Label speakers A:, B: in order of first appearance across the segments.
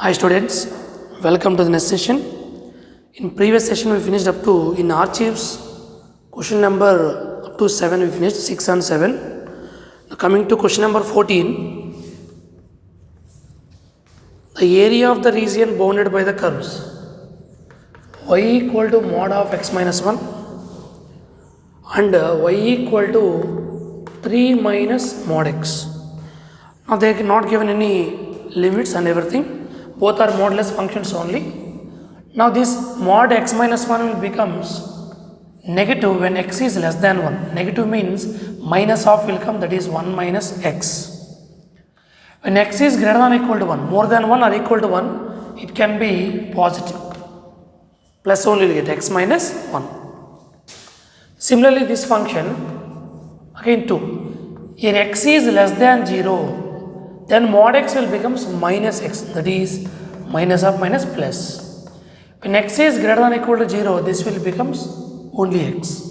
A: Hi students, welcome to the next session. In previous session we finished up to in archives question number up to 7 we finished 6 and 7. Now coming to question number 14, the area of the region bounded by the curves y equal to mod of x minus 1 and y equal to 3 minus mod x. Now they are not given any limits and everything. Both are modulus functions only. Now this mod x minus 1 will becomes negative when x is less than 1. Negative means minus of will come, that is 1 minus x. When x is greater than or equal to 1, more than 1 or equal to 1, it can be positive. Plus only will get x minus 1. Similarly this function, again 2. Here x is less than 0. Then mod x will becomes minus x, that is minus of minus plus. When x is greater than or equal to 0, this will becomes only x.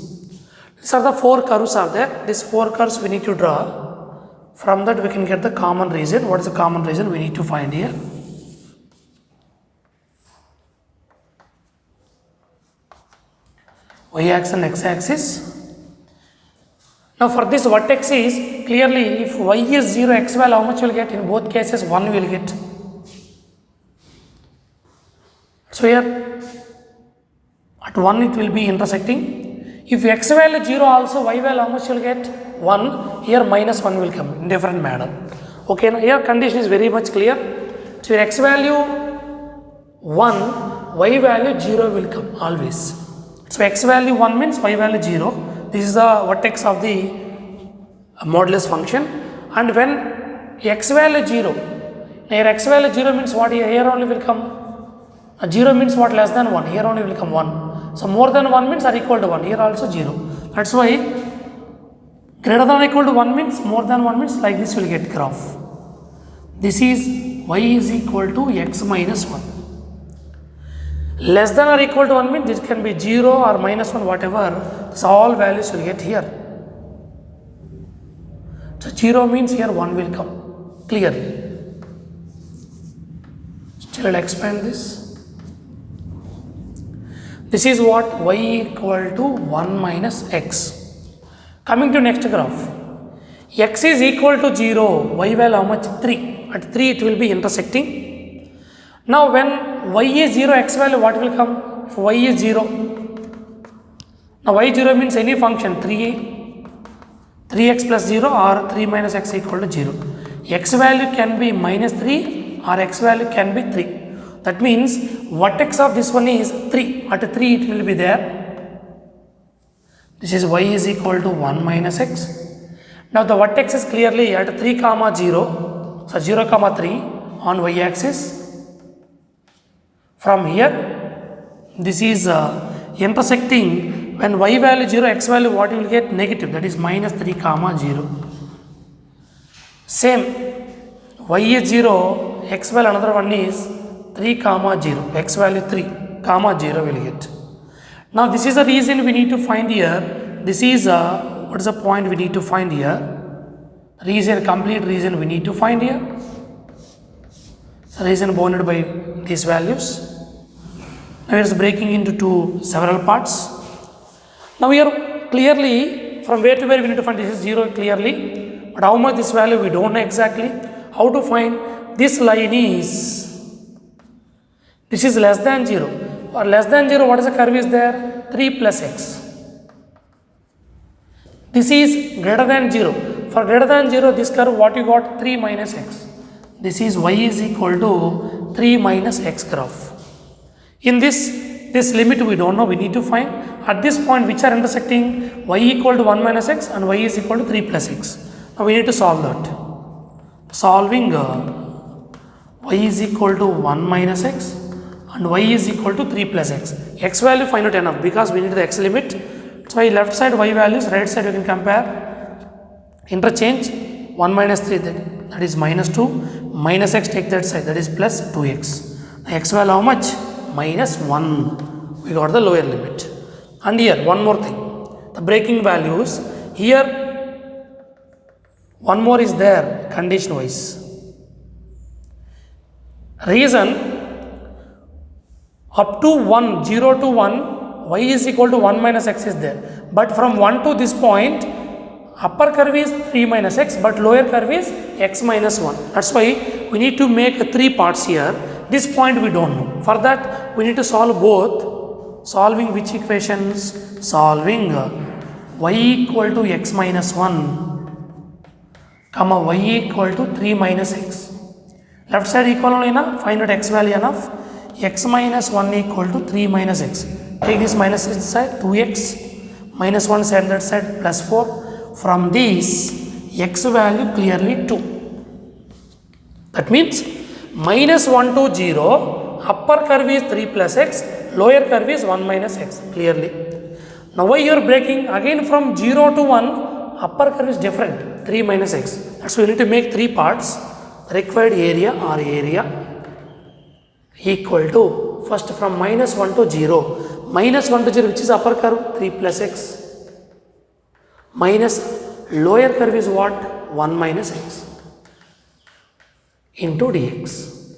A: These are the 4 curves are there. These 4 curves we need to draw. From that we can get the common region. What is the common region we need to find here? Y-axis and x-axis. Now for this vertex is clearly if y is 0, x value how much will get? In both cases 1 will get. So here at 1 it will be intersecting. If x value 0 also, y value how much will get? 1. Here minus 1 will come in different manner. Okay, now here condition is very much clear. So your x value 1, y value 0 will come always. So x value 1 means y value 0. This is the vertex of the modulus function, and when x value 0, here x value 0 means what? Here only will come 0 means what? Less than 1, here only will come 1. So more than 1 means are equal to 1, here also 0. That's why greater than or equal to 1 means more than 1 means like this will get graph. This is y is equal to x minus 1. Less than or equal to 1 means this can be 0 or minus 1 whatever, so all values will get here. So 0 means here 1 will come clearly. Still I'll expand this. This is what? Y equal to 1 minus x. Coming to next graph. X is equal to 0, y value how much? 3. At 3 it will be intersecting. Now when y is 0, x value what will come? If y is 0, now y 0 means any function 3x plus 0 or 3 minus x equal to 0. X value can be minus 3 or x value can be 3. That means vertex of this one is 3. At 3 it will be there. This is y is equal to 1 minus x. Now the vertex is clearly at 3 comma 0. So 0 comma 3 on y axis. From here, this is intersecting. When y value 0, x value what you will get? Negative, that is minus 3 comma 0. Same, y is 0, x value another one is 3 comma 0, x value 3 comma 0 will get. Now this is the reason we need to find here. This is what is the point we need to find here? Reason, complete reason we need to find here. So reason bounded by these values. Now it is breaking into several parts. Now here clearly from where to where we need to find this is 0 clearly, but how much this value we don't know exactly. How to find this line is, this is less than 0. For less than 0 what is the curve is there? 3 plus x. This is greater than 0. For greater than 0 this curve what you got? 3 minus x. This is y is equal to 3 minus x graph. In this limit we don't know, we need to find at this point which are intersecting y equal to 1 minus x and y is equal to 3 plus x. Now we need to solve that. Solving y is equal to 1 minus x and y is equal to 3 plus x. X value find out enough because we need the x limit. So left side y values, right side you can compare. Interchange 1 minus 3 that is minus 2, minus x take that side that is plus 2x. X value how much? Minus 1. We got the lower limit. And here one more thing, the breaking values here one more is there condition wise. Reason, up to 1, 0 to 1, y is equal to 1 minus x is there. But from 1 to this point, upper curve is 3 minus x, but lower curve is x minus 1. That's why we need to make 3 parts here. This point we don't know. For that, we need to solve both. Solving which equations? Solving y equal to x minus 1, comma y equal to 3 minus x. Left side equal only enough, find out x value enough. X minus 1 equal to 3 minus x. Take this minus this side, 2x, minus 1 side that side, plus 4. From this, x value clearly 2. That means, minus 1 to 0, upper curve is 3 plus x, lower curve is 1 minus x, clearly. Now why you are breaking? Again from 0 to 1, upper curve is different, 3 minus x. That's why we need to make 3 parts. Required area or area equal to, first from minus 1 to 0. Minus 1 to 0, which is upper curve? 3 plus x. Minus lower curve is what? 1 minus x into dx.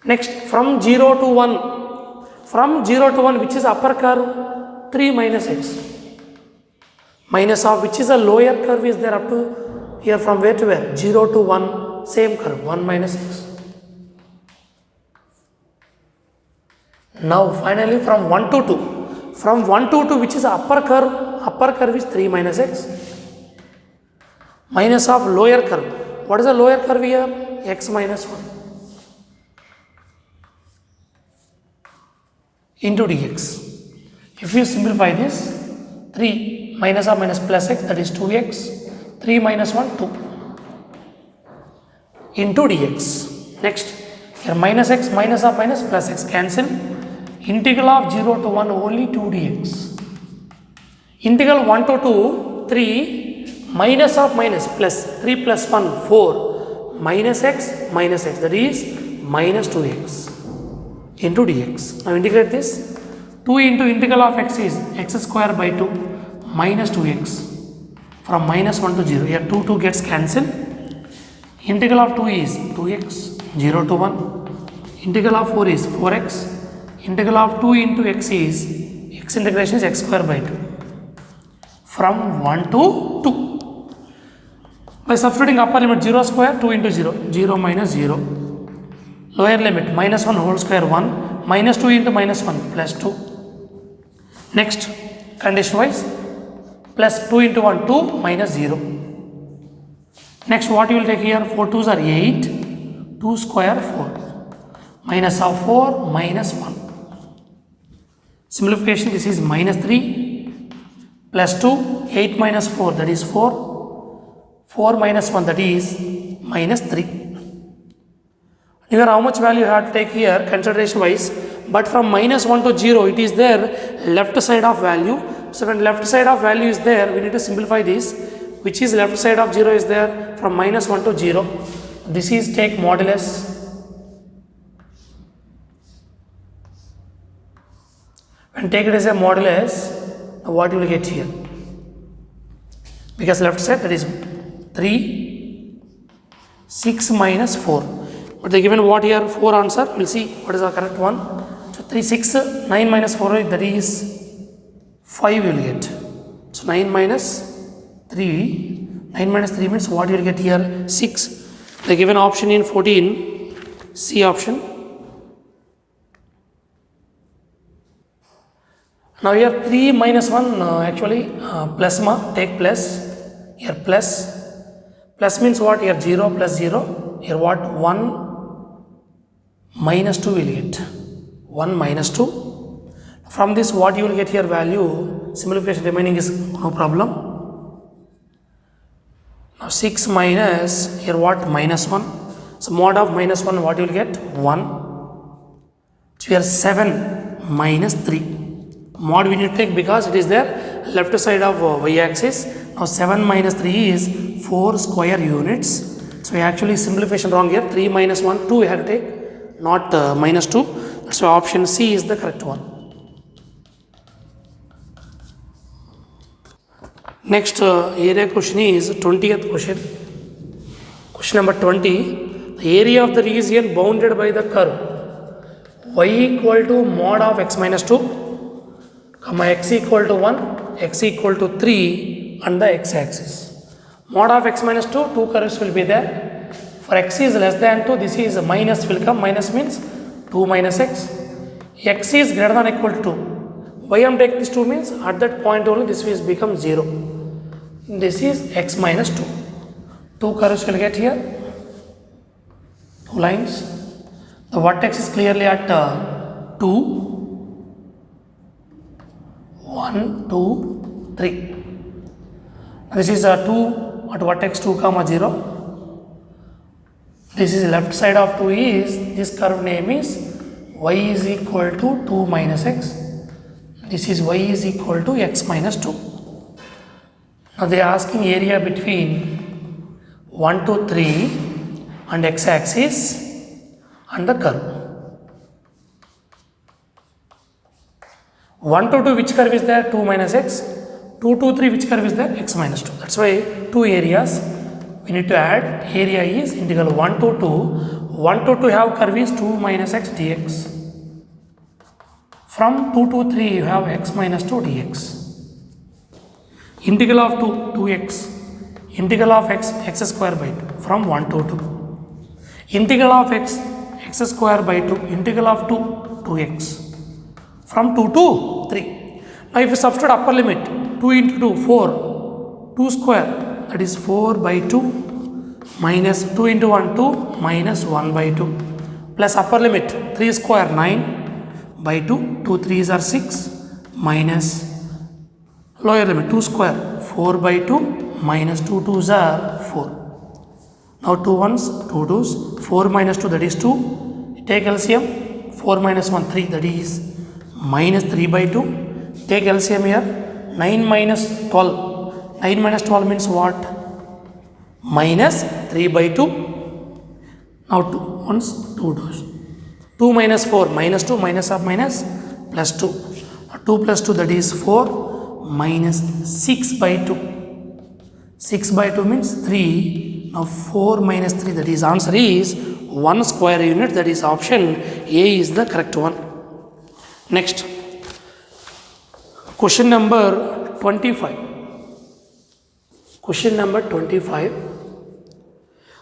A: Next, from 0 to 1. From 0 to 1, which is upper curve? 3 minus x. Minus of which is a lower curve is there up to here from where to where? 0 to 1. Same curve, 1 minus x. Now finally from 1 to 2. From 1 to 2, which is upper curve is 3 minus x. Minus of lower curve. What is the lower curve here? X minus 1. Into dx. If you simplify this, 3 minus of minus plus x, that is 2x. 3 minus 1, 2. Into dx. Next, here minus x, minus of minus plus x cancel. Integral of 0 to 1 only 2 dx. Integral 1 to 2, 3 minus of minus plus 3 plus 1, 4 minus x, that is minus 2x into dx. Now integrate this. 2 into integral of x is x square by 2 minus 2x from minus 1 to 0. Here 2 gets cancelled. Integral of 2 is 2x, 0 to 1. Integral of 4 is 4x. Integral of 2 into x is, x integration is x square by 2. From 1 to 2. By substituting upper limit 0 square, 2 into 0, 0 minus 0. Lower limit minus 1 whole square 1, minus 2 into minus 1 plus 2. Next, condition wise, plus 2 into 1, 2 minus 0. Next, what you will take here? 4 2s are 8, 2 square 4, minus of 4, minus 1. Simplification, this is minus 3, plus 2, 8 minus 4, that is 4, 4 minus 1, that is minus 3. Here how much value you have to take here, consideration wise, but from minus 1 to 0, it is there, left side of value. So when left side of value is there, we need to simplify this. Which is left side of 0 is there from minus 1 to 0. This is take modulus. When take it as a modulus, what you will get here? Because left side, that is 3, 6 minus 4. But they given what here? 4 answer. We will see what is the correct one. So 3, 6, 9 minus 4, that is 5 you will get. So 9 minus 3, 9 minus 3 means what you will get here? 6. The given option in 14, C option. Now here 3 minus 1 actually plus take plus, here plus means what? Here 0 plus 0, here what? 1 minus 2 will get, 1 minus 2. From this what you will get here value, simplification remaining is no problem. Now 6 minus, here what? Minus 1. So mod of minus 1, what you will get? 1. So here 7 minus 3. Mod we need to take because it is there left side of y axis. Now 7 minus 3 is 4 square units. So we actually simplification wrong here. 3 minus 1, 2 we have to take, not minus 2. That's why option C is the correct one. Next area question is 20th question. Question number 20. the area of the region bounded by the curve y equal to mod of x minus 2, comma x equal to 1, x equal to 3 and the x-axis. Mod of x minus 2, two curves will be there. For x is less than 2, this is minus will come, minus means 2 minus x. X is greater than or equal to 2. Why I am taking this 2 means at that point only this will become 0. This is x minus 2. Two curves will get here, two lines. The vertex is clearly at 2, 1, 2, 3. This is 2 at vertex 2 comma 0. This is left side of 2 is, this curve name is y is equal to 2 minus x. This is y is equal to x minus 2. Now they are asking area between 1 to 3 and x-axis and the curve. 1 to 2 which curve is there? 2 minus x. 2 to 3 which curve is there? X minus 2. That's why two areas we need to add. Area is integral 1 to 2. 1 to 2 have curve is 2 minus x dx. From 2 to 3 you have x minus 2 dx. Integral of 2, 2x. Integral of x, x square by 2 from 1 to 2. Integral of x, x square by 2. Integral of 2, 2x. From 2 to 3. Now if you substitute upper limit, 2 into 2, 4. 2 square, that is 4 by 2 minus 2 into 1, 2 minus 1 by 2. Plus upper limit, 3 square, 9 by 2. 2 3s are 6 minus lower limit 2 square 4 by 2 minus 2 2s are 4. Now 2 1s 2 2s 4 minus 2 that is 2. Take LCM 4 minus 1 3 that is minus 3 by 2. Take LCM here 9 minus 12. 9 minus 12 means what? Minus 3 by 2. Now 2 1s 2 2s. 2 minus 4 minus 2 minus of minus plus 2. 2 plus 2 that is 4 minus 6 by 2. 6 by 2 means 3. Now 4 minus 3 that is answer is 1 square unit, that is option A is the correct one. Next, question number 25. Question number 25.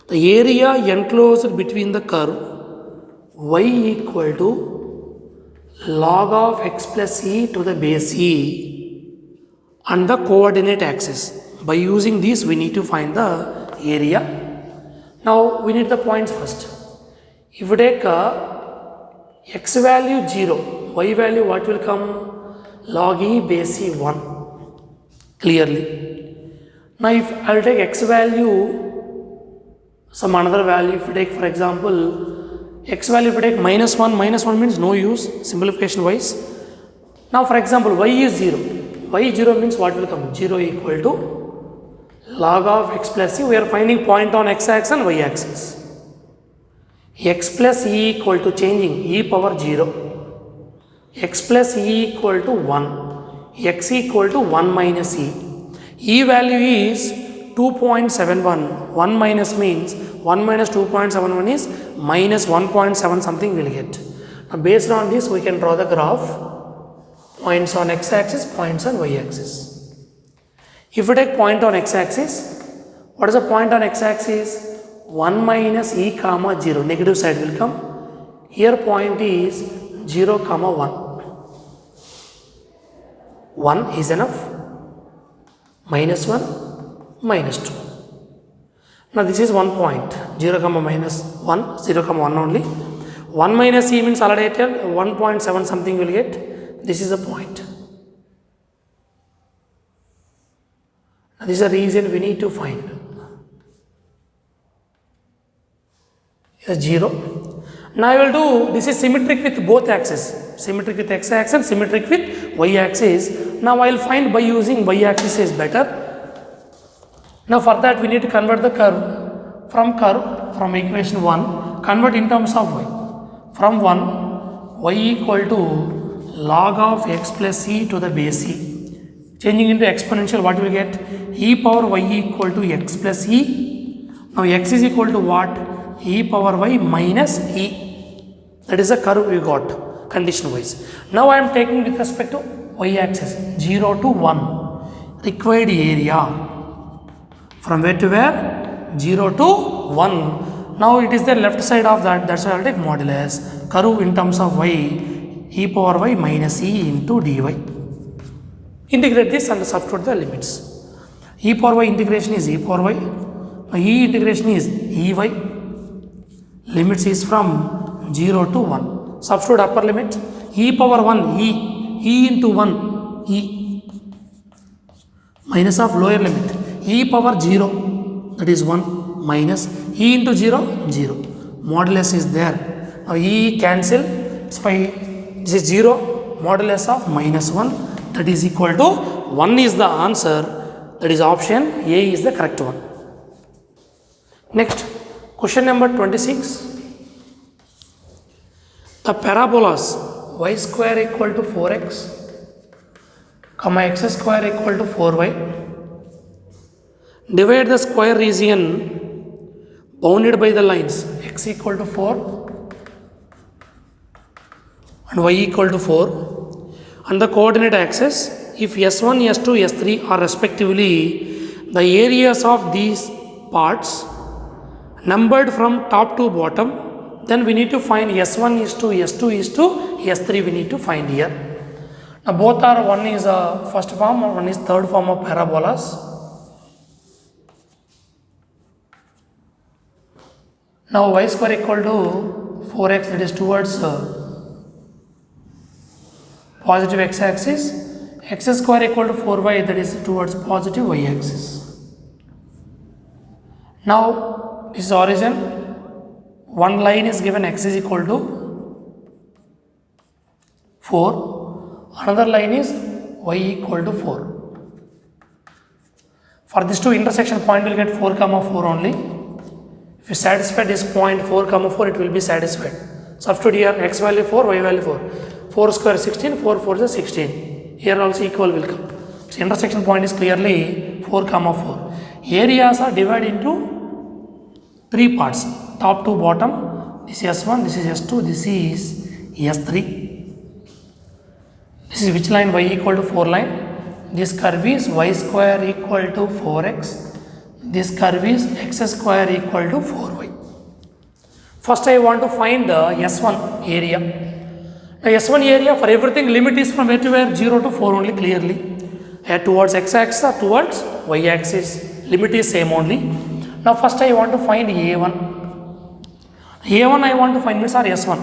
A: The area enclosed between the curve y equal to log of x plus e to the base e and the coordinate axis. By using this we need to find the area. Now we need the points first. If you take x value 0, y value what will come? Log e base e 1 clearly. Now if I will take x value some another value, if you take for example x value, if you take minus 1 means no use simplification wise. Now for example y is 0. Y 0 means what will come? 0 equal to log of x plus e. We are finding point on x axis and y axis. X plus e equal to changing e power 0. X plus e equal to 1. X equal to 1 minus e. E value is 2.71. 1 minus means 1 minus 2.71 is minus 1.7 something will get. Now based on this we can draw the graph. Points on x-axis, points on y-axis. If you take point on x-axis, what is the point on x-axis? 1 minus e comma 0, negative side will come. Here point is 0 comma 1. 1 is enough. Minus 1, minus 2. Now this is 1 point. 0 comma minus 1, 0 comma 1 only. 1 minus e means already 1.7 something will get. This is a point. This is a region we need to find. It's 0. Now I will do, this is symmetric with both axes. Symmetric with x-axis and symmetric with y-axis. Now I will find by using y-axis is better. Now for that we need to convert the curve from equation 1, convert in terms of y. From 1, y equal to log of x plus e to the base e. Changing into exponential, what we get? E power y equal to x plus e. Now x is equal to what? e power y minus e. That is the curve we got condition wise. Now I am taking with respect to y axis 0 to 1 required area from where to where 0 to 1. Now it is the left side of that, that's why I will take modulus curve in terms of y e power y minus e into dy. Integrate this and substitute the limits. E power y integration is e power y, e integration is ey, limits is from 0 to 1. Substitute upper limit e power 1 e into 1 e minus of lower limit e power 0, that is 1 minus e into 0 0. Modulus is there. Now e cancel, by this is 0, modulus of minus 1, that is equal to 1 is the answer, that is option A is the correct one. Next question number 26. The parabolas y square equal to 4x, comma x square equal to 4y. Divide the square region bounded by the lines x equal to 4 and y equal to 4 and the coordinate axis. If s1, s2, s3 are respectively the areas of these parts numbered from top to bottom, then we need to find s1 is to s2 is to s3 we need to find here. Now both are, one is first form or one is third form of parabolas. Now y square equal to 4x, that is towards positive x axis, x square equal to 4y, that is towards positive y axis. Now this is origin, one line is given x is equal to 4, another line is y equal to 4. For these two intersection point will get 4 comma 4 only. If you satisfy this point 4 comma 4, it will be satisfied. Substitute here x value 4, y value 4. 4 square 16, 4 4 is 16. Here also equal will come. So intersection point is clearly 4 comma 4. Areas are divided into 3 parts, top to bottom. This is s1, this is s2, this is s3. This is which line? Y equal to 4 line. This curve is y square equal to 4x. This curve is x square equal to 4y. First I want to find the s1 area. Now s1 area, for everything limit is from where to where? 0 to 4 only clearly. Towards x axis or towards y axis, limit is same only. Now first I want to find a1. a1 I want to find means or s1.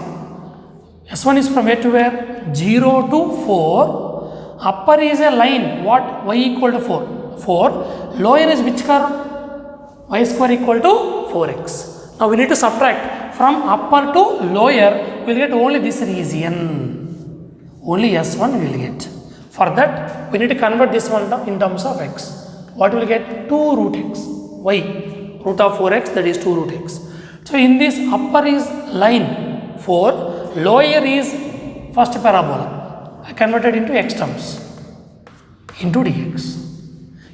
A: s1 is from where to where? 0 to 4. Upper is a line, what? Y equal to 4. 4. Lower is which curve? Y square equal to 4x. Now we need to subtract from upper to lower, we will get only this region. Only s1 we will get. For that we need to convert this one in terms of x. What will get? 2 root x. Y root of 4x, that is 2 root x. So in this upper is line 4, lower is first parabola. I converted into x terms into dx.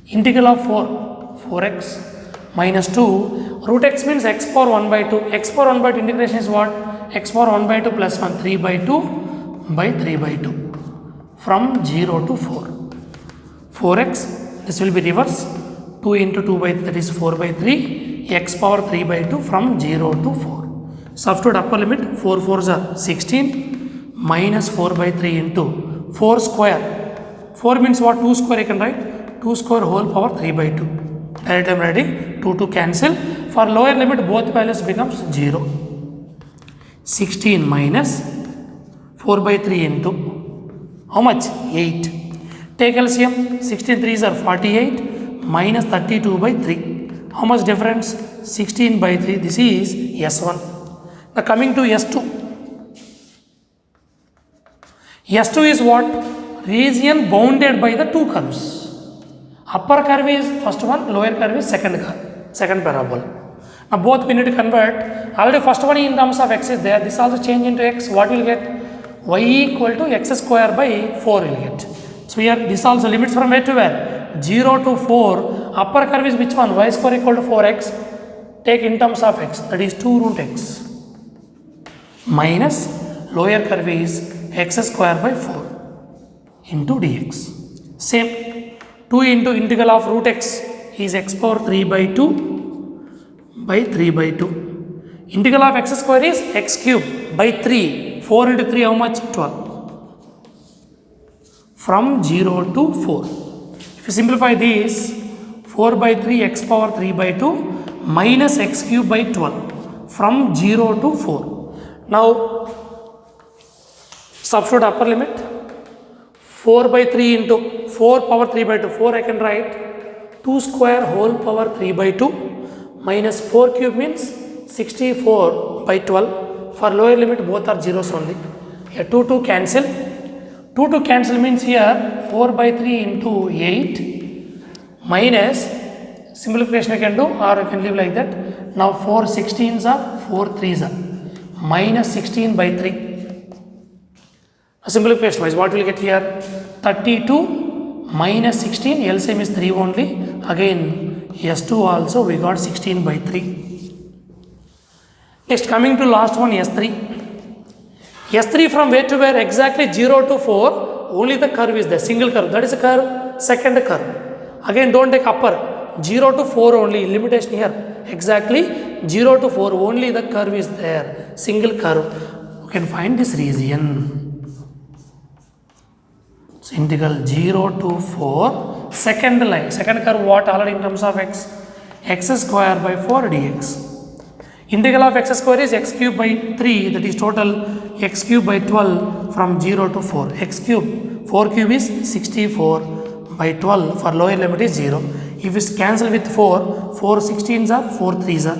A: Integral of 4x minus 2 root x means x power 1 by 2. X power 1 by 2 integration is what? X power 1 by 2 plus 1, 3 by 2 by 3 by 2 from 0 to 4. 4x, this will be reverse, 2 into 2 by, that is 4 by 3, x power 3 by 2 from 0 to 4. Substitute upper limit, 4 4s are 16 minus 4 by 3 into 4 square. 4 means what? 2 square you can write, 2 square whole power 3 by 2. Direct I am writing 2 to cancel. For lower limit both values becomes 0. 16 minus 4 by 3 into how much? 8. Take LCM, 16 3s are 48 minus 32 by 3. How much difference? 16 by 3, this is S1. Now coming to S2. S2 is what? Region bounded by the two curves. Upper curve is first one, lower curve is second curve, second parabola. Now both we need to convert. Already first one in terms of x is there. This also change into x. What will get? Y equal to x square by 4 will get. So here this also limits from where to where? 0 to 4. Upper curve is which one? Y square equal to 4x. take in terms of x, that is 2 root x minus lower curve is x square by 4 into dx. Same, 2 into integral of root x is x power 3 by 2 by 3 by 2. Integral of x square is x cube by 3. 4 into 3 how much? 12. From 0 to 4. If you simplify this, 4 by 3 x power 3 by 2 minus x cube by 12 from 0 to 4. Now substitute upper limit. 4 by 3 into 4 power 3 by 2. 4 I can write 2 square whole power 3 by 2 minus 4 cube means 64 by 12. For lower limit both are zeros only. Here 2 cancel. 2 cancel means here 4 by 3 into 8 minus simplification I can do or I can leave like that. Now 4 16s are 4 3s are minus 16 by 3. Simplification wise what will get here? 32 minus 16 LCM is 3 only. Again S2 also we got 16 by 3. Next coming to last one S3. S3 from where to where? Exactly 0 to 4 only the curve is there, single curve, that is a curve, second curve. Again don't take upper, 0 to 4 only, limitation here, exactly 0 to 4 only the curve is there, single curve. You can find this region. So integral 0 to 4, second line, second curve what already in terms of x? X square by 4 dx. Integral of x square is x cube by 3, that is total x cube by 12 from 0 to 4. X cube, 4 cube is 64 by 12, for lower limit is 0. If we cancel with 4, 4 16s are 4 3s are.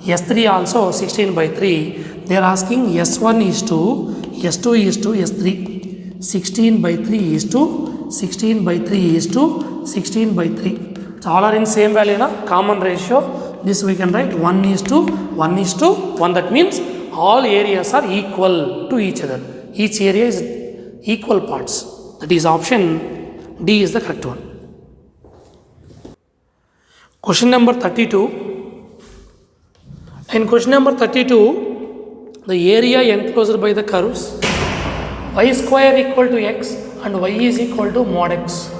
A: S3 also 16 by 3. They are asking S1 is to, S2 is to S3. 16 by 3 is to 16 by 3 is to 16 by 3. So all are in same value, na? Common ratio. This we can write 1 is to 1 is to 1. That means all areas are equal to each other. Each area is equal parts. That is option D is the correct one. Question number 32. In question number 32, the area enclosed by the curves y square equal to x and y is equal to mod x.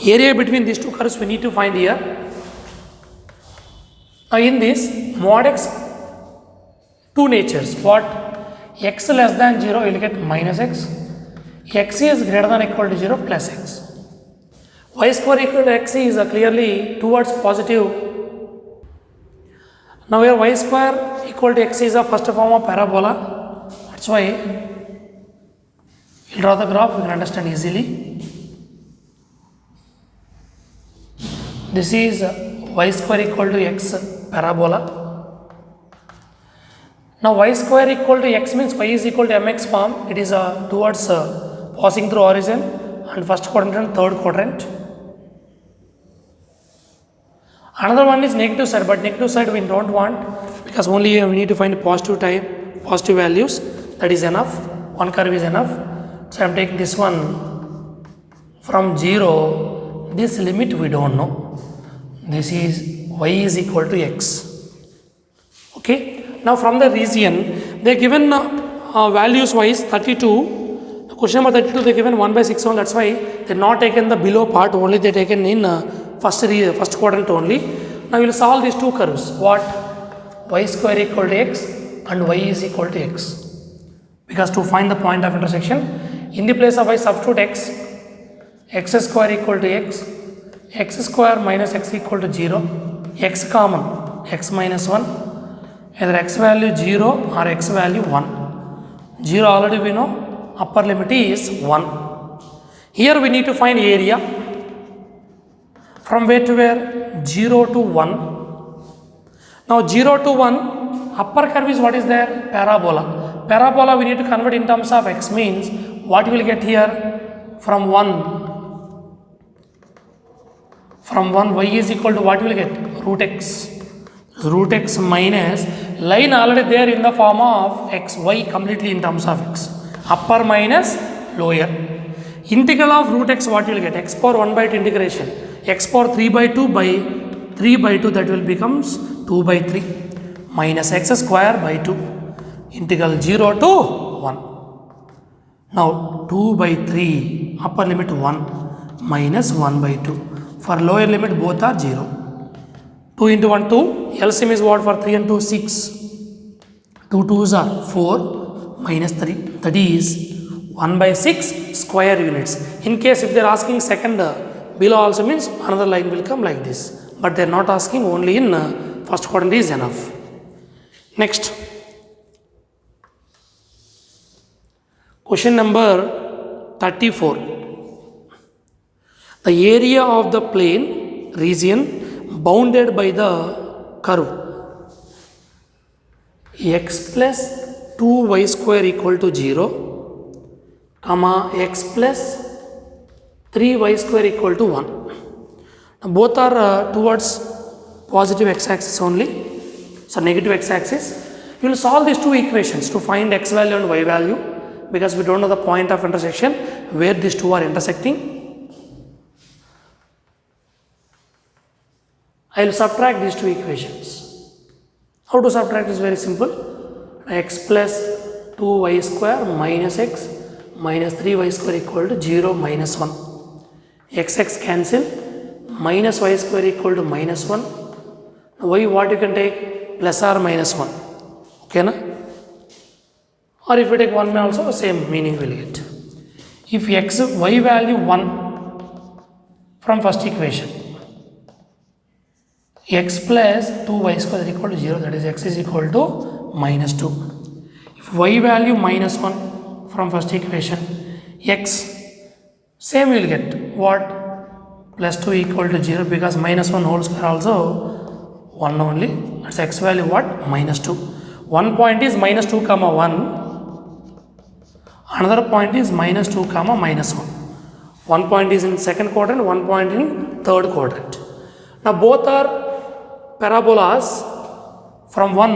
A: Area between these two curves we need to find here. Now in this mod x, two natures. What? X less than 0 you will get minus x. X is greater than or equal to 0 plus x. Y square equal to x is clearly towards positive. Now here y square equal to x is a first form of parabola. That's why we'll draw the graph, we can understand easily. This is y square equal to x parabola. Now y square equal to x means y is equal to mx form. It is towards passing through origin and first quadrant and third quadrant. Another one is negative side, but negative side we don't want because only we need to find positive type, positive values. That is enough. One curve is enough. So I am taking this one from 0. This limit we don't know. This is y is equal to x. Okay. Now from the region they are given values wise 32. Question number 32 they are given 1 by 6 only. That's why they are not taken the below part only. They are taken in first quadrant only. Now we will solve these two curves. What? Y square equal to x and y is equal to x. Because to find the point of intersection, in the place of y substitute x square equal to x square minus x equal to 0, x common, x minus 1, either x value 0 or x value 1. 0 already we know, upper limit is 1. Here we need to find area. From where to where? 0 to 1. Now 0 to 1, upper curve is what is there? Parabola. Parabola we need to convert in terms of x means what we will get here? From 1 y is equal to what we will get? Root x. Root x minus line already there in the form of x, y completely in terms of x. Upper minus lower. Integral of root x what you will get? X power 1 by 2 integration. X power 3 by 2 by 3 by 2 that will becomes 2 2 by 3 minus x square by 2 integral 0 to 1. Now 2 by 3 upper limit 1 minus 1 by 2. For lower limit both are 0. 2 into 1 2. LCM is what for 3 and 2 6. 2 2s are 4 minus 3. That is 1 by 6 square units. In case if they are asking second below also means another line will come like this. But they are not asking, only in first quadrant is enough. Next. Question number 34. The area of the plane region bounded by the curve x plus 2y square equal to 0, comma x plus 3y square equal to 1. Now both are towards positive x-axis only, so negative x-axis. You will solve these two equations to find x value and y value, because we don't know the point of intersection where these two are intersecting. I will subtract these two equations. How to subtract is very simple. X plus 2y square minus x minus 3y square equal to 0 minus 1. X cancel, minus y square equal to minus 1. Y what you can take? Plus or minus 1. Okay na? Or if you take 1 also same meaning will get. If y value 1 from first equation, x plus 2y square equal to 0, that is x is equal to minus 2. If y value minus 1 from first equation, x same will get what? Plus 2 equal to 0, because minus 1 whole square also 1 only. That's x value what? Minus 2. One point is minus 2 comma 1. Another point is minus 2 comma minus 1. One point is in second quadrant, one point in third quadrant. Now both are parabolas from 1.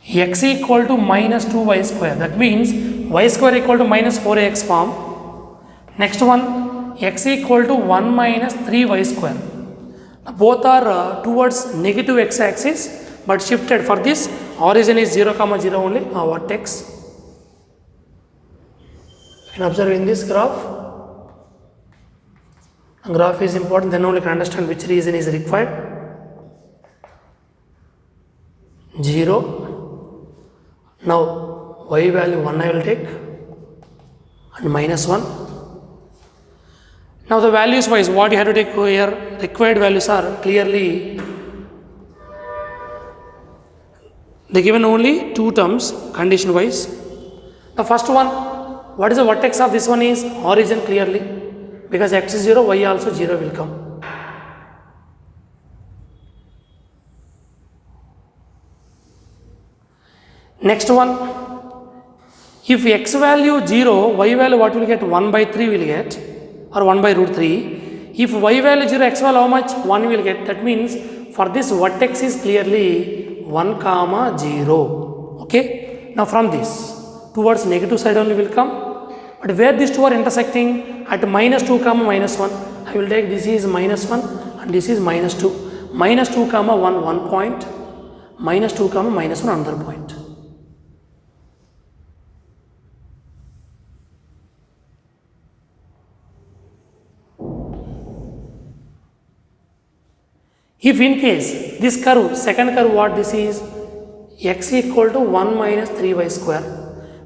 A: X equal to minus 2y square. That means y square equal to minus 4ax form. Next one, x equal to 1 minus 3y square. Now both are towards negative x-axis, but shifted. For this, origin is 0 comma 0 only, vertex. You can observe in this graph. Graph is important, then only can understand which region is required. 0. Now y value 1 I will take, and minus 1. Now the values wise, what you have to take here, required values are clearly, they given only two terms condition wise. The first one, what is the vertex of this one is origin clearly, because x is 0, y also 0 will come. Next one, if x value 0, y value what will get? 1 by 3 will get, or 1 by root 3. If y value 0, x value how much? 1 will get. That means for this vertex is clearly 1 comma 0. Okay. Now from this towards negative side only will come. But where these two are intersecting at minus 2 comma minus 1, I will take this is minus 1 and this is minus 2. Minus 2 comma 1, 1 point. Minus 2 comma minus 1, another point. If in case this curve, second curve what this is, x equal to 1 minus 3y square,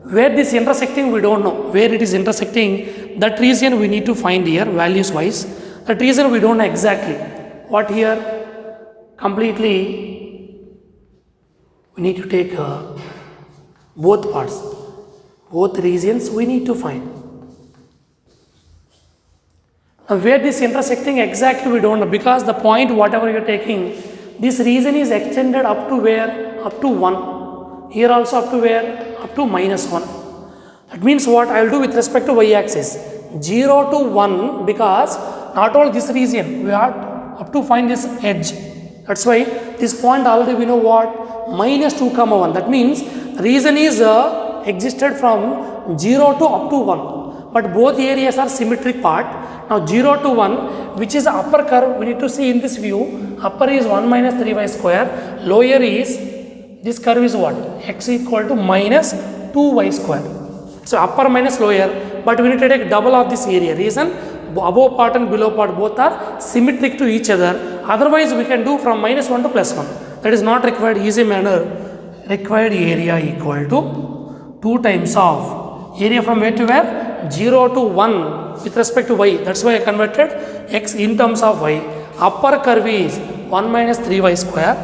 A: where this intersecting we don't know, where it is intersecting, that region we need to find here values wise. That region we don't know exactly. What here? Completely we need to take both parts, both regions we need to find. Where this intersecting exactly we don't know, because the point whatever you are taking, this region is extended up to where? Up to 1. Here also up to where? Up to minus 1. That means what I will do with respect to y-axis? 0 to 1, because not only this region, we have up to find this edge. That's why this point already we know what? Minus 2 comma 1. That means region is existed from 0 to up to 1. but both areas are symmetric part. Now 0 to 1, which is the upper curve, we need to see in this view. Upper is 1 minus 3y square, lower is, this curve is what? X equal to minus 2y square. So upper minus lower, but we need to take double of this area. Reason, above part and below part both are symmetric to each other. Otherwise we can do from minus 1 to plus 1. That is not required, easy manner. Required area equal to 2 times of area from where to where? 0 to 1 with respect to y. That's why I converted x in terms of y. Upper curve is 1 minus 3y square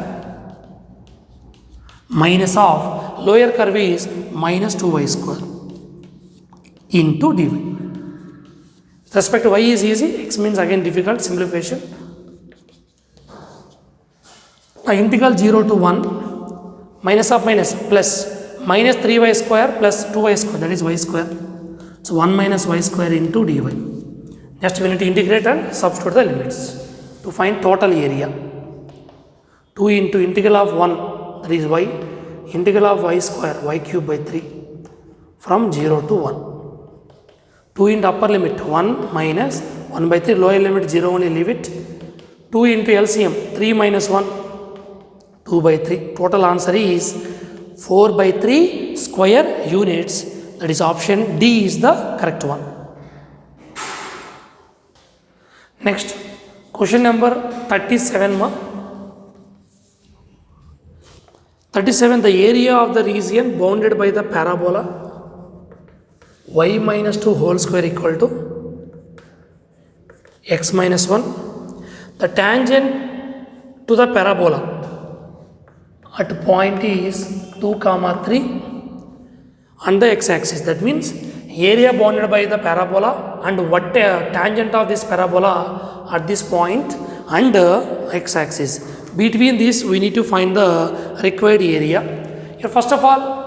A: minus of lower curve is minus 2y square into dy. With respect to y is easy, x means again difficult, simplification. Now integral 0 to 1 minus of minus plus minus 3y square plus 2y square, that is y square. So 1 minus y square into dy. Just we need to integrate and substitute the limits to find total area. 2 into integral of 1, that is y, integral of y square, y cube by 3 from 0 to 1. 2 into upper limit 1 minus 1 by 3, lower limit 0, only leave it. 2 into LCM 3 minus 1, 2 by 3. Total answer is 4 by 3 square units. That is option D is the correct one. Next, question number 37. 37. The area of the region bounded by the parabola y minus 2 whole square equal to x minus 1. The tangent to the parabola at point is 2 comma 3 on the x-axis. That means area bounded by the parabola and what tangent of this parabola at this point and x-axis. Between this we need to find the required area. Here first of all,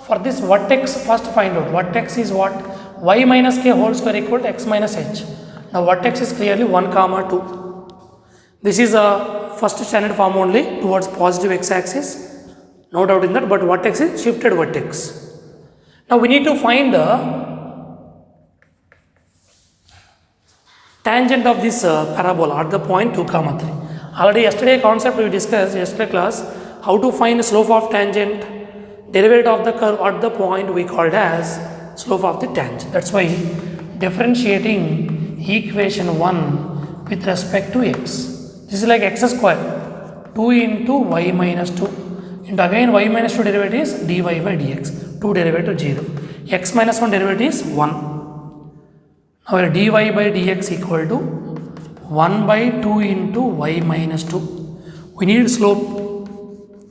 A: for this vertex, first find out vertex is what? Y minus k whole square equal to x minus h. Now vertex is clearly 1 comma 2. This is a first standard form only towards positive x-axis, no doubt in that, but vertex is shifted vertex. Now we need to find the tangent of this parabola at the point 2 comma 3. Already yesterday concept we discussed, yesterday class, how to find slope of tangent, derivative of the curve at the point we called as slope of the tangent. That's why differentiating equation 1 with respect to x. This is like x square 2 into y minus 2 into again y minus 2 derivative is dy by dx, 2 derivative 0, x minus 1 derivative is 1. Now dy by dx equal to 1 by 2 into y minus 2. We need slope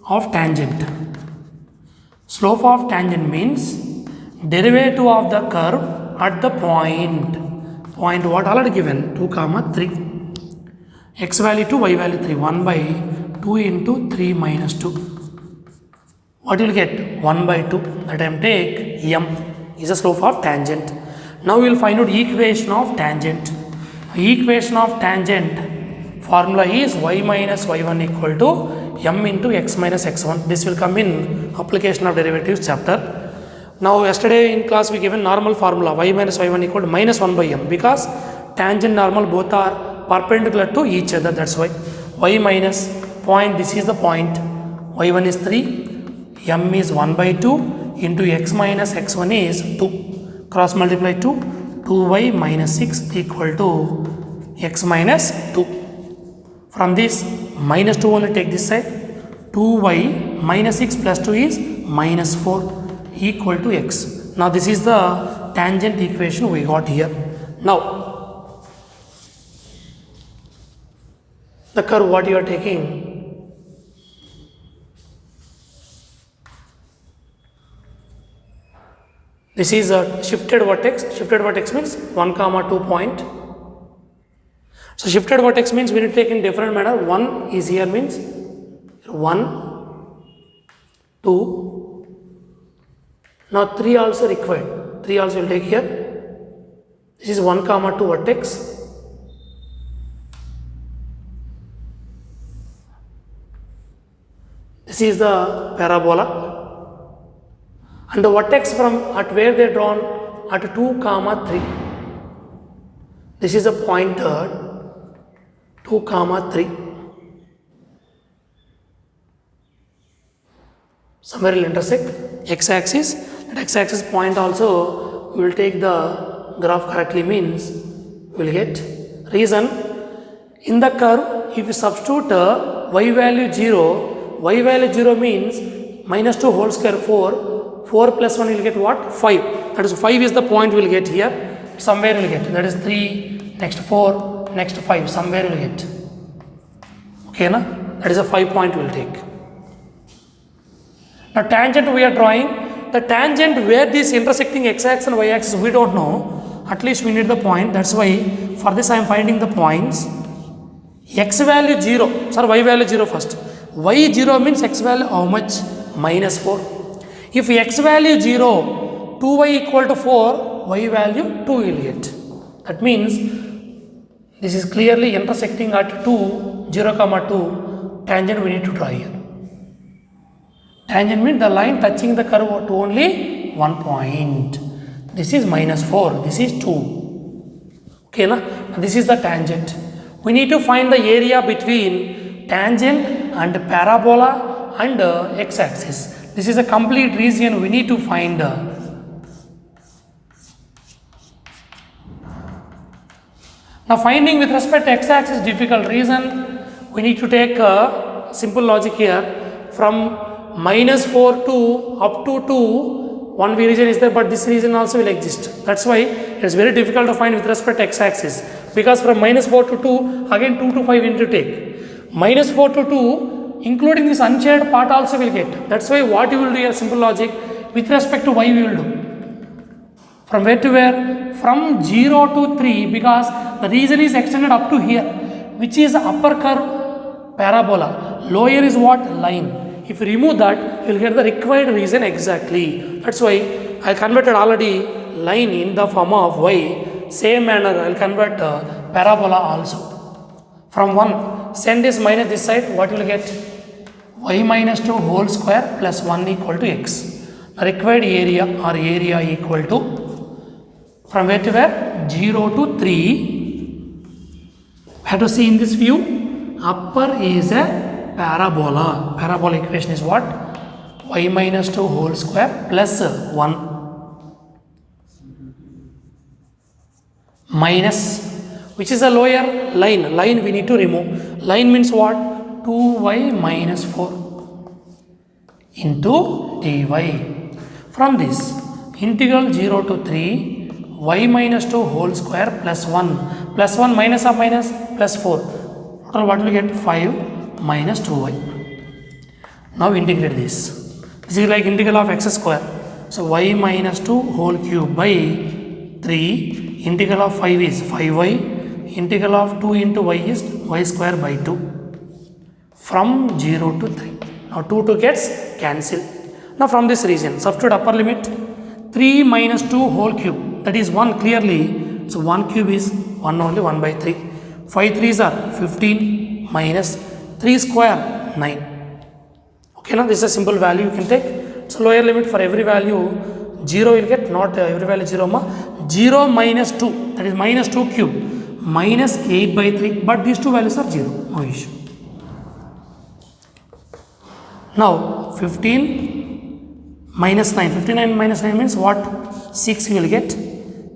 A: of tangent. Slope of tangent means derivative of the curve at the point what already given 2 comma 3. X value 2, y value 3, 1 by 2 into 3 minus 2. What you will get? 1 by 2. That time take m is the slope of tangent. Now we will find out equation of tangent. Equation of tangent formula is y minus y1 equal to m into x minus x1. This will come in application of derivatives chapter. Now yesterday in class we given normal formula y minus y1 equal to minus 1 by m, because tangent normal both are perpendicular to each other. That's why y minus point, this is the point, y1 is 3, m is 1 by 2 into x minus x1 is 2. Cross multiply 2, 2y minus 6 equal to x minus 2. From this minus 2 only take this side, 2y minus 6 plus 2 is minus 4 equal to x. Now this is the tangent equation we got here. Now the curve what you are taking, this is a shifted vertex. Shifted vertex means 1 comma 2 point. So shifted vertex means we need to take in different manner. 1 is here means 1, 2. Now 3 also required. 3 also will take here. This is 1 comma 2 vertex. This is the parabola. And the vertex from at where they drawn at 2 comma 3. This is a point 2 comma 3. Somewhere will intersect x-axis. That x-axis point also we will take the graph correctly, means we will get reason in the curve. If you substitute y value 0 means minus 2 whole square 4 plus 1 will get what? 5. That is 5 is the point we will get here. Somewhere we will get, that is 3, next 4, next 5, somewhere we will get. Okay, na? That is a 5 point we will take. Now tangent we are drawing. The tangent where this intersecting x-axis and y-axis we don't know. At least we need the point. That's why for this I am finding the points. X value 0. Sir, y value 0 first. Y 0 means x value how much? Minus 4. If x value 0, 2y equal to 4, y value 2 will get. That means this is clearly intersecting at 2, 0 comma 2. Tangent we need to draw here. Tangent means the line touching the curve to only one point. This is minus 4, this is 2. Okay, na? This is the tangent. We need to find the area between tangent and parabola and x-axis. This is a complete region we need to find. Now finding with respect to x-axis is difficult. Reason we need to take a simple logic here. From minus 4 to up to 2, one region is there, but this region also will exist. That's why it is very difficult to find with respect to x-axis, because from minus 4 to 2, again 2 to 5 we need to take. Minus 4 to 2, including this unshaded part also will get. That's why what you will do here, simple logic, with respect to y we will do. From where to where? From 0 to 3, because the region is extended up to here, which is upper curve parabola. Lower is what? Line. If you remove that, you will get the required region exactly. That's why I converted already line in the form of y. Same manner I will convert parabola also. From 1, send this minus this side, what you will get? Y minus 2 whole square plus 1 equal to x. The required area or area equal to, from where to where? 0 to 3. We have to see in this view, upper is a parabola. Parabola equation is what? Y minus 2 whole square plus 1 minus, which is a lower line. Line we need to remove. Line means what? 2y minus 4 into dy. From this, integral 0 to 3, y minus 2 whole square plus 1. Plus 1 minus of minus plus 4. Total what will get? 5 minus 2y. Now integrate this. This is like integral of x square. So y minus 2 whole cube by 3. Integral of 5 is 5y. Integral of 2 into y is y square by 2. From 0 to 3. Now 2 gets cancelled. Now from this region, substitute upper limit. 3 minus 2 whole cube. That is 1 clearly. So 1 cube is 1 only, 1 by 3. 5 3s are 15 minus 3 square 9. Okay, now this is a simple value you can take. So lower limit for every value 0 will get, not every value 0. 0 minus 2, that is minus 2 cube, minus 8 by 3, but these two values are 0, no issue. Now 15 minus 9, 59 minus 9 means what? 6 you will get.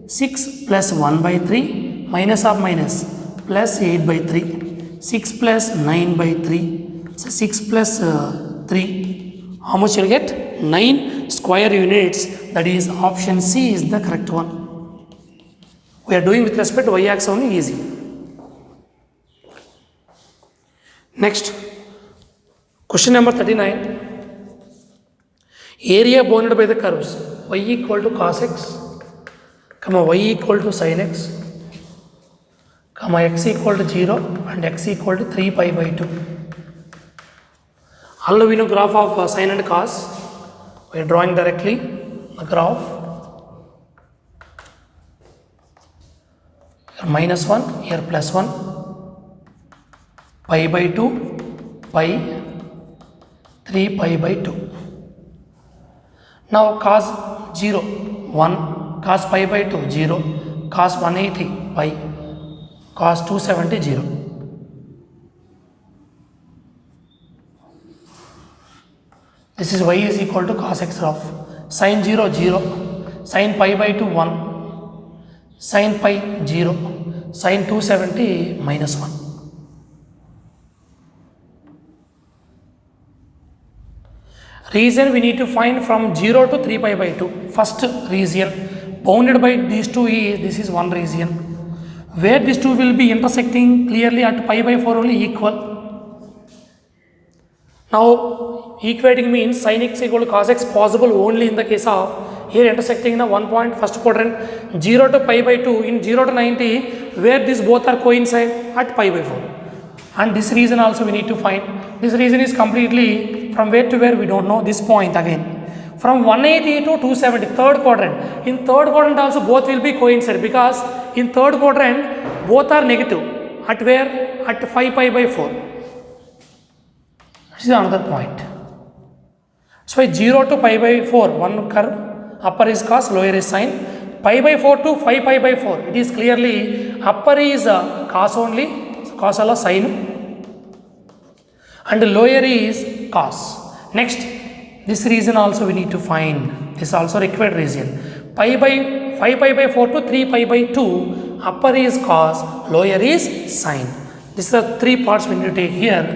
A: 6 plus 1 by 3 minus of minus plus 8 by 3. 6 plus 9 by 3. So 6 plus 3. How much you will get? 9 square units. That is option C is the correct one. We are doing with respect to y-axis only, easy. Next, question number 39. Area bounded by the curves y equal to cos x, comma y equal to sin x, comma x equal to 0 and x equal to 3 pi by 2. Although we know graph of sin and cos, we are drawing directly the graph. Here minus 1, here plus 1, pi by 2, pi, 3 pi by 2. Now cos 0, 1, cos pi by 2, 0, cos 180, pi, cos 270 0. This is y is equal to cos x of sin 0 0, sin pi by 2 1, sin pi 0, sin 270 minus 1. Region we need to find from 0 to 3 pi by 2. First region bounded by these two is, this is one region where these two will be intersecting clearly at pi by 4 only equal. Now equating means sin x equal to cos x possible only in the case of here intersecting in the 1 point first quadrant 0 to pi by 2 in 0 to 90 where these both are coincide at pi by 4. And this region also we need to find. This region is completely from where to where we don't know. This point again from 180 to 270 third quadrant. In third quadrant also both will be coincide because in third quadrant both are negative at where at 5 pi by 4. This is another point. So 0 to pi by 4 one curve, upper is cos, lower is sin. Pi by 4 to 5 pi by 4 it is clearly upper is cos only, cos ala sin and lower is cos. Next this region also we need to find. This also required region. Pi by 5 pi by 4 to 3 pi by 2 upper is cos, lower is sin. These are three parts we need to take here.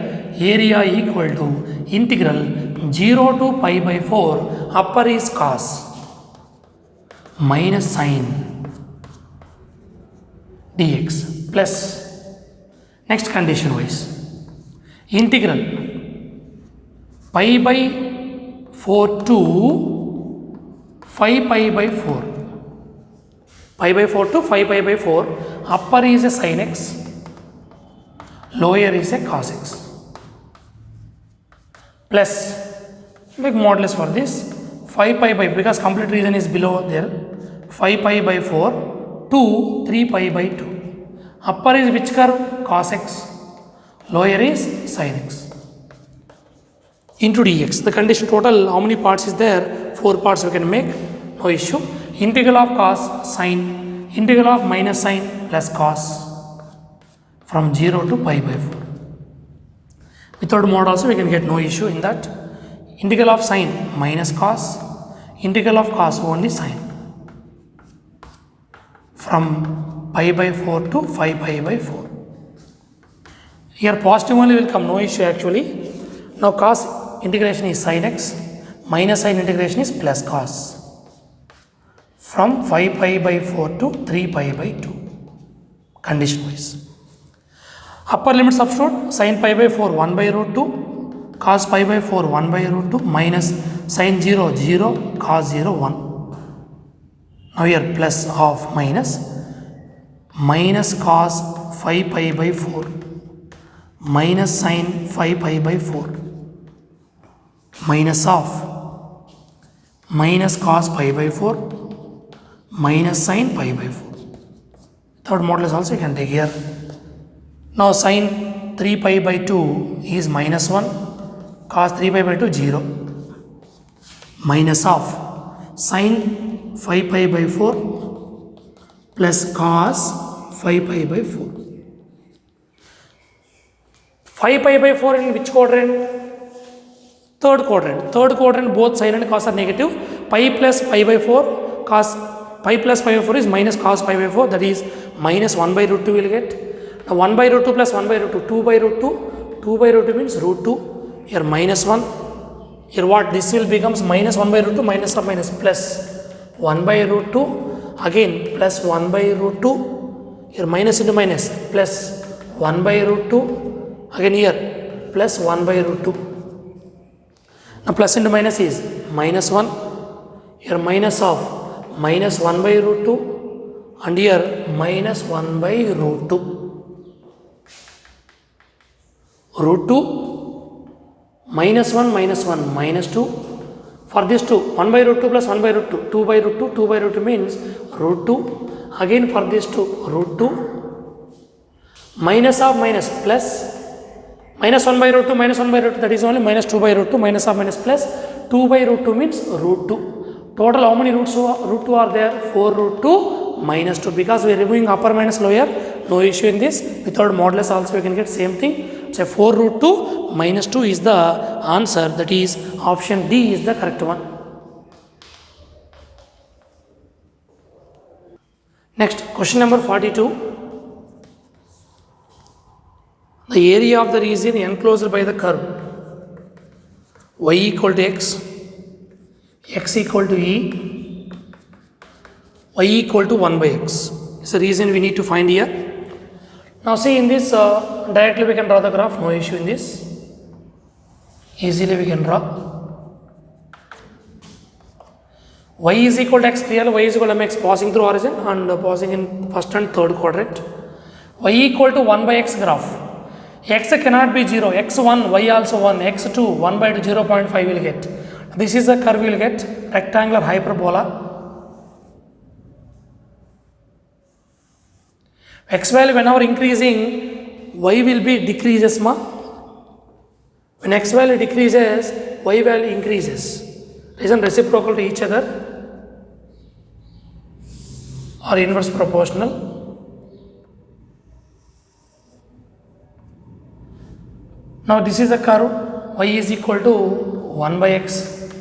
A: Area equal to integral 0 to pi by 4 upper is cos minus sin dx plus next condition wise integral pi by 4 to 5 pi by 4 pi by 4 to 5 pi by 4 upper is a sin x, lower is a cos x plus make modulus for this 5 pi by because complete region is below there 5 pi by 4 to 3 pi by 2 upper is which curve cos x, lower is sin x into dx. The condition total how many parts is there? 4 parts we can make, no issue. Integral of cos sin, integral of minus sin plus cos from 0 to pi by 4. Without mod also we can get no issue in that. Integral of sin minus cos, integral of cos only sin from pi by 4 to 5 pi by 4. Here positive only will come, no issue actually. Now cos integration is sin x, minus sin integration is plus cos from 5 pi by 4 to 3 pi by 2 condition wise. Upper limit substitute sin pi by 4 1 by root 2, cos pi by 4 1 by root 2 minus sin 0 0 cos 0 1. Now here plus of minus cos 5 pi by 4 minus sin 5 pi by 4 minus of minus cos pi by 4 minus sin pi by 4. Third modulus also you can take here. Now sin 3 pi by 2 is minus 1, cos 3 pi by 2 0 minus of sin 5 pi by 4 plus cos 5 pi by 4. 5 pi by 4 in which quadrant? Third quadrant. Third quadrant both sin and cos are negative. Pi plus pi by 4 cos pi plus pi by 4 is minus cos pi by 4, that is minus 1 by root 2 will get. Now 1 by root 2 plus 1 by root 2, 2 by root 2, 2 by root 2 means root 2, here minus 1, here what this will becomes minus 1 by root 2 minus of minus plus 1 by root 2 again plus 1 by root 2, here minus into minus plus 1 by root 2 again here plus 1 by root 2. Now plus into minus is minus 1, here minus of minus 1 by root 2 and here minus 1 by root 2. Root 2 minus 1 minus 1 minus 2. For this 2 1 by root 2 plus 1 by root 2 2 by root 2 2 by root 2 means root 2 again for this 2 root 2 minus of minus plus minus 1 by root 2 minus 1 by root 2 that is only minus 2 by root 2 minus of minus plus 2 by root 2 means root 2. Total how many root 2 are there? 4 root 2 minus 2 because we are removing upper minus lower no issue in this. Without modulus also we can get same thing. So 4 root 2 minus 2 is the answer, that is option D is the correct one. Next, question number 42. The area of the region enclosed by the curve y equal to x, x equal to e, y equal to 1 by x is the reason we need to find here. Now see in this directly we can draw the graph, no issue in this. Easily we can draw. Y is equal to x, clearly y is equal to mx passing through origin and passing in first and third quadrant. Y equal to 1 by x graph. X cannot be 0, x1, y also 1, x2, 1 by 2, 0.5 will get. This is the curve we will get, rectangular hyperbola. X value whenever increasing, y will be decreases ma. When x value decreases, y value increases. Isn't reciprocal to each other or inverse proportional? Now this is a curve, y is equal to 1 by x.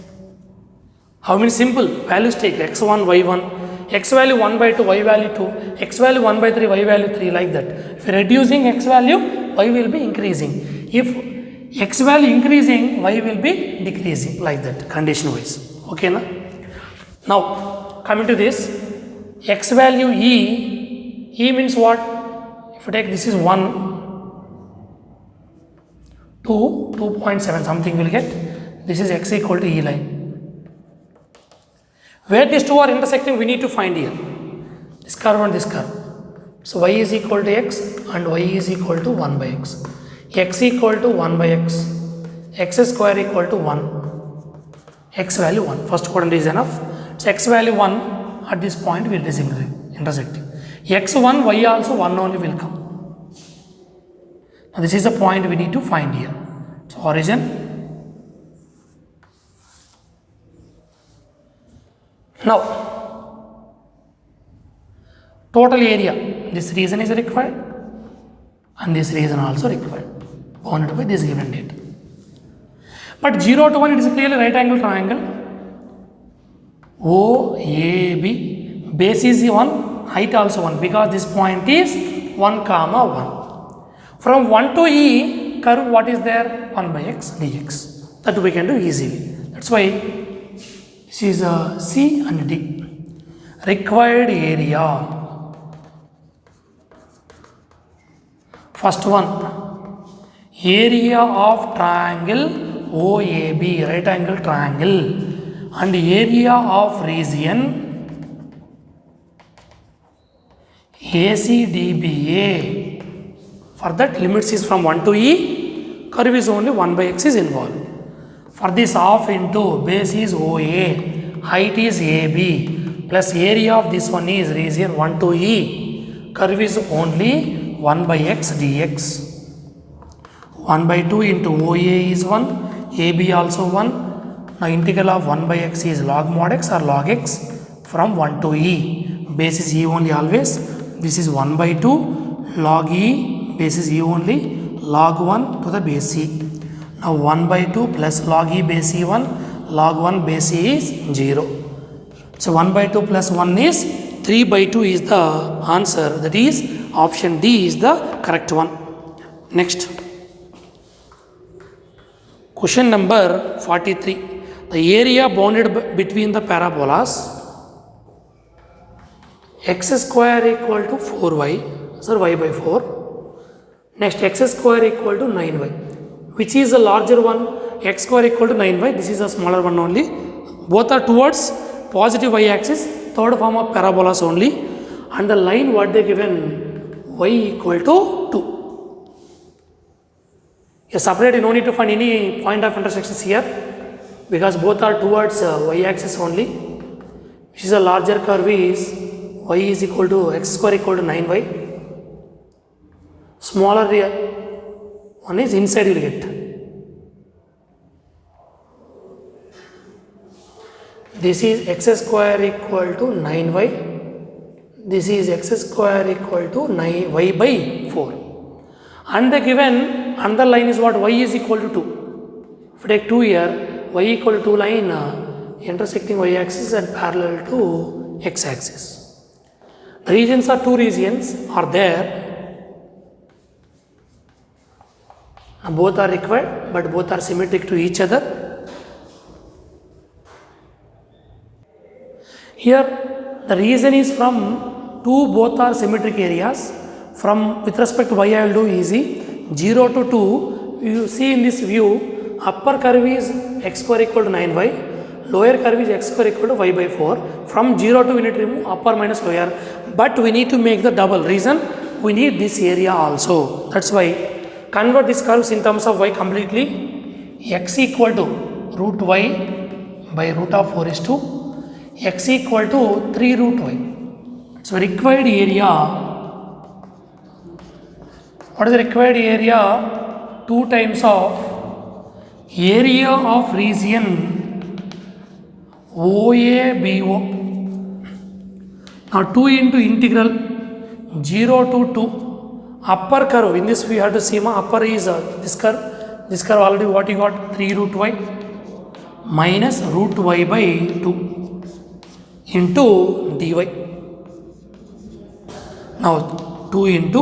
A: How many simple values take? x1, y1, x value 1 by 2, y value 2, x value 1 by 3, y value 3, like that. If reducing x value, y will be increasing. If x value increasing, y will be decreasing, like that, condition wise. Okay, na? Now coming to this, x value e means what? If you take this is 1, 2, 2.7 something will get. This is x equal to e line. Where these two are intersecting, we need to find here. This curve and this curve. So y is equal to x and y is equal to 1 by x. X equal to 1 by x square equal to 1. X value 1. First quadrant is enough. So x value 1 at this point will be intersecting. x1, y also 1 only will come. Now this is the point we need to find here. So origin. Now total area, this region is required and this region also required, bounded by this given data. But 0 to 1 it is clearly right angle triangle. OAB, base is 1, height also 1, because this point is 1 comma 1. From 1 to e, curve what is there? 1 by x dx. That we can do easily. That's why this is C and D. Required area. First one, area of triangle OAB, right angle triangle, and area of region ACDBA. For that, limits is from 1 to e, curve is only 1 by x is involved. For this, half into base is OA, height is AB, plus area of this one is region 1 to e, curve is only 1 by x dx. 1 by 2 into OA is 1, AB also 1. Now integral of 1 by x is log mod x or log x from 1 to e. Base is e only always. This is 1 by 2 log e. Base is e only, log 1 to the base e. Now 1 by 2 plus log e base e1, log 1 base e is 0. So 1 by 2 plus 1 is 3 by 2 is the answer, that is option D is the correct one. Next, question number 43. The area bounded between the parabolas x square equal to 4y, so y by 4. Next, x square equal to 9y. Which is the larger one? X square equal to 9y. This is a smaller one only. Both are towards positive y axis, third form of parabolas only. And the line what they given, y equal to 2. Yes, separate, no need to find any point of intersections here, because both are towards y axis only. Which is a larger curve is y is equal to x square equal to 9y. Smaller one is inside you will get. This is x square equal to 9y. this is x square equal to 9 y by 4. And the given another line is what? Y is equal to 2. If you take 2 here, y equal to 2 line intersecting y axis and parallel to x axis. The regions are two regions are there. Both are required, but both are symmetric to each other. Here the reason is from two both are symmetric areas. From with respect to y I will do easy. 0 to 2, you see in this view, upper curve is x square equal to 9y, lower curve is x square equal to y by 4. From 0 to we need to remove upper minus lower, but we need to make the double. Reason, we need this area also. That's why convert these curves in terms of y completely. X equal to root y by root of 4 is 2, x equal to 3 root y. So required area, what is the required area? 2 times of area of region OABO. Now 2 into integral 0 to 2. Upper curve, in this we have to see upper is this curve already what you got? 3 root y minus root y by 2 into dy. Now 2 into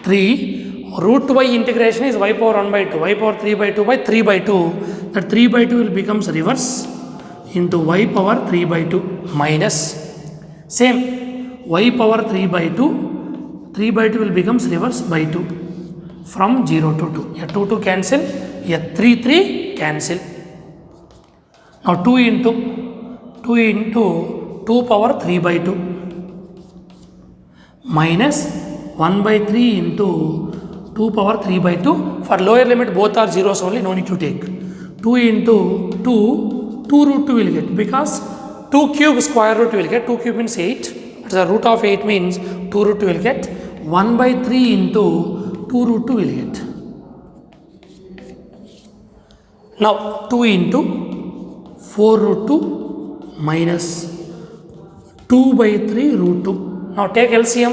A: 3, root y integration is y power 1 by 2, y power 3 by 2 by 3 by 2. That 3 by 2 will becomes reverse into y power 3 by 2 minus same y power 3 by 2, 3 by 2 will becomes reverse by 2 from 0 to 2. Here 2 to cancel, here 3 cancel. Now 2 into 2 power 3 by 2 minus 1 by 3 into 2 power 3 by 2. For lower limit both are zeros only, no need to take. 2 into 2 root 2 will get, because 2 cube square root will get, 2 cube means 8. The root of 8 means 2 root 2 will get, 1 by 3 into 2 root 2 will get. Now 2 into 4 root 2 minus 2 by 3 root 2. Now take LCM.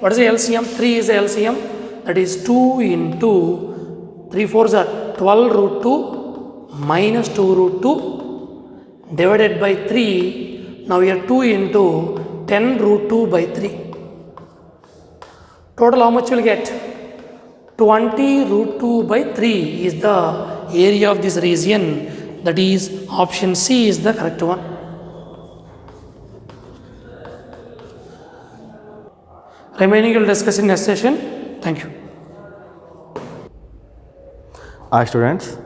A: What is the LCM? 3 is the LCM. That is 2 into 3 4s are 12 root 2 minus 2 root 2 divided by 3. Now here 2 into 10 root 2 by 3. Total how much will get? 20 root 2 by 3 is the area of this region. That is option C is the correct one. Remaining we will discuss in next session. Thank you.
B: Hi students.